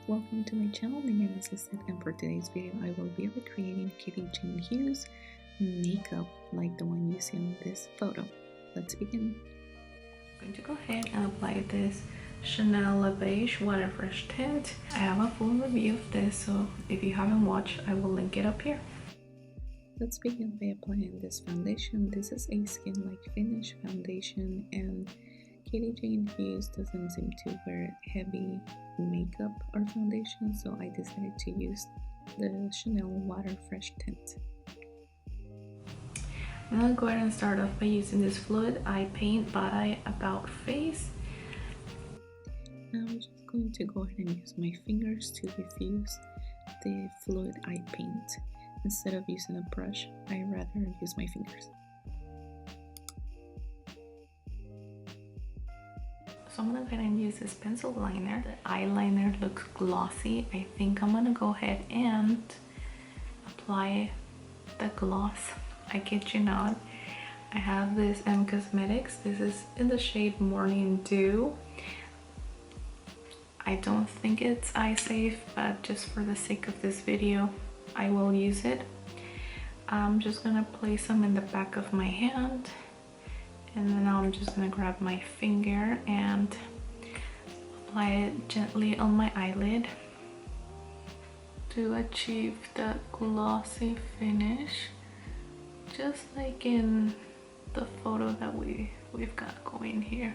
welcome to my channel. My name is Lisette, and for today's video I will be recreating KJH makeup like the one you see in this photo. Let's begin. I'm going to go ahead and apply this Chanel Beige Water Fresh Tint. I have a full review of this, so if you haven't watched, I will link it up here. Let's begin by applying this foundation. This is a skin-like finish foundation, and KJH doesn't seem to wear heavy makeup or foundation, so I decided to use the Chanel Water Fresh Tint. I'm gonna go ahead and start off by using this fluid eye paint by About Face. Now I'm just going to go ahead and use my fingers to diffuse the fluid eye paint. Instead of using a brush, I rather use my fingers. So I'm gonna go ahead and use this pencil liner. The eyeliner looks glossy. I think I'm gonna go ahead and apply the gloss. I kid you not. I have this Cosmetics. This is in the shade Morning Dew. I don't think it's eye safe, but just for the sake of this video, I will use it. I'm just gonna place some in the back of my hand, and then I'm just gonna grab my finger and apply it gently on my eyelid to achieve that glossy finish, just like in the photo that we've got going here.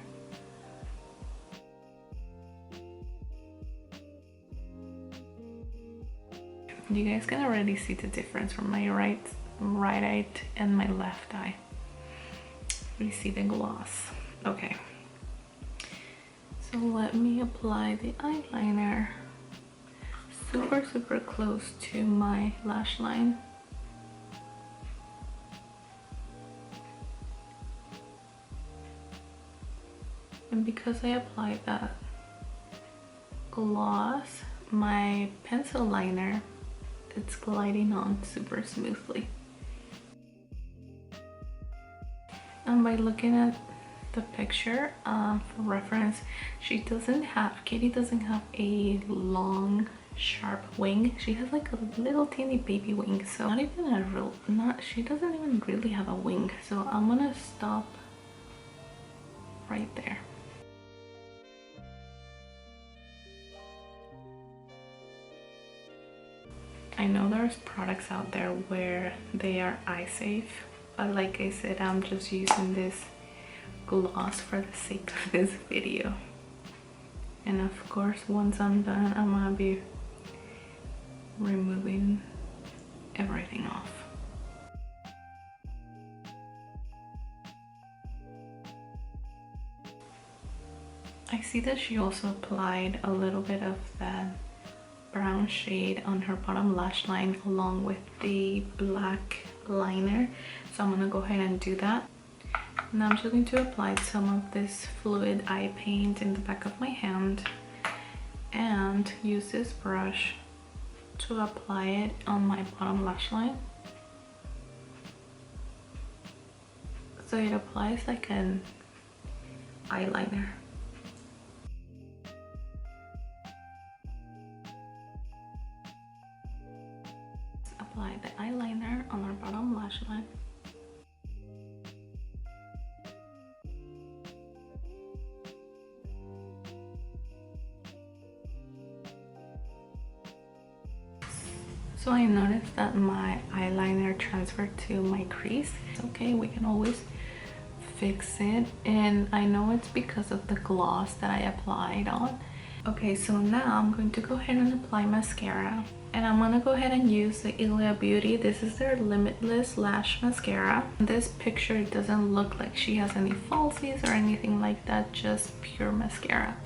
You guys can already see the difference from my right eye and my left eye. We see the gloss. Okay, so let me apply the eyeliner super close to my lash line. And because I applied that gloss, my pencil liner, it's gliding on super smoothly. And by looking at the picture, for reference, Katie doesn't have a long sharp wing. She has like a little teeny baby wing, so she doesn't even really have a wing. So I'm gonna stop right there. I know there's products out there where they are eye safe, but like I said, I'm just using this gloss for the sake of this video. And of course, once I'm done, I'm gonna be removing everything off. I see that she also applied a little bit of that brown shade on her bottom lash line along with the black liner, so I'm gonna go ahead and do that. Now I'm just going to apply some of this fluid eye paint in the back of my hand and use this brush to apply it on my bottom lash line, so it applies like an eyeliner. Apply the eyeliner on our bottom lash line. So I noticed that my eyeliner transferred to my crease. It's okay, we can always fix it, and I know it's because of the gloss that I applied on. Okay, so now I'm going to go ahead and apply mascara, and I'm gonna go ahead and use the ILIA Beauty. This is their Limitless Lash Mascara. In this picture, it doesn't look like she has any falsies or anything like that, just pure mascara.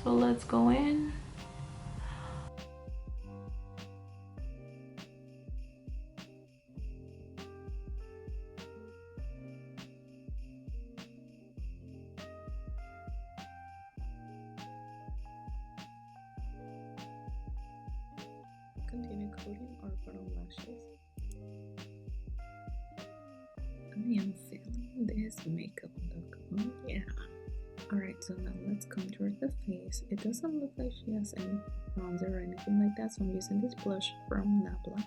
So let's go in. Continue coating our bottom lashes. I am feeling this makeup look. Oh yeah. Alright, Alright, so now let's contour the face. It doesn't look like she has any bronzer or anything like that, so I'm using this blush from NABLA.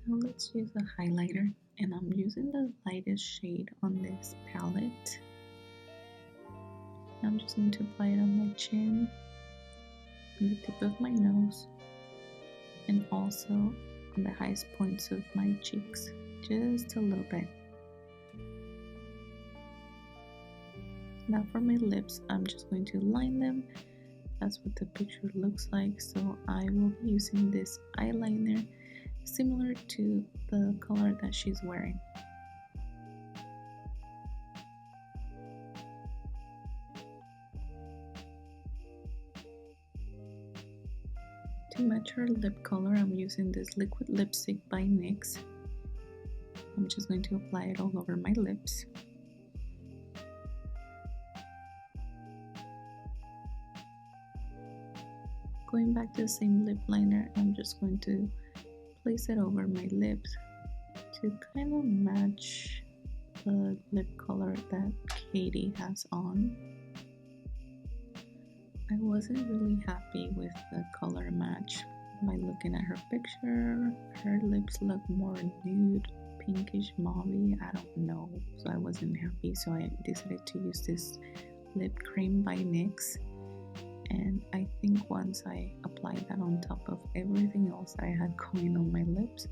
Now let's use a highlighter, and I'm using the lightest shade on this palette. I'm just going to apply it on my chin, on the tip of my nose, and also on the highest points of my cheeks, just a little bit. Now for my lips, I'm just going to line them. That's what the picture looks like, so I will be using this eyeliner similar to the color that she's wearing. To match her lip color, I'm using this liquid lipstick by NYX. I'm just going to apply it all over my lips. Going back to the same lip liner, I'm just going to place it over my lips to kind of match the lip color that Katie has on. I wasn't really happy with the color match. By looking at her picture, her lips look more nude, pinkish mauvey, I don't know, so I wasn't happy, so I decided to use this lip cream by NYX. And I think once I applied that on top of everything else I had going on my lips,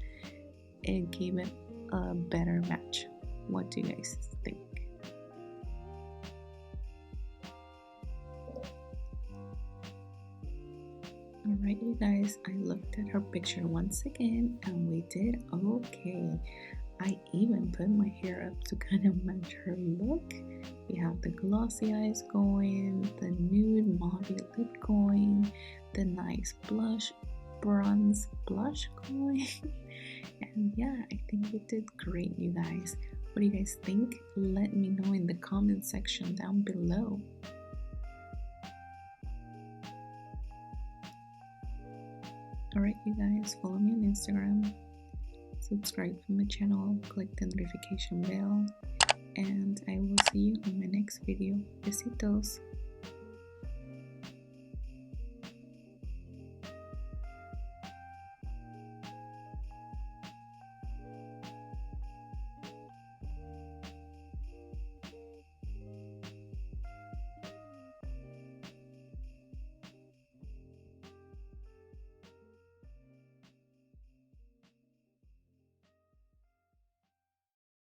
it gave it a better match. What do you guys think? Alright you guys, I looked at her picture once again and we did okay. I even put my hair up to kind of match her look. We have the glossy eyes going, the nude mauve lip going, the nice blush, bronze blush going. And yeah, I think we did great, you guys. What do you guys think? Let me know in the comment section down below. Alright you guys, follow me on Instagram, subscribe to my channel, click the notification bell, and I will see you in my next video. Besitos!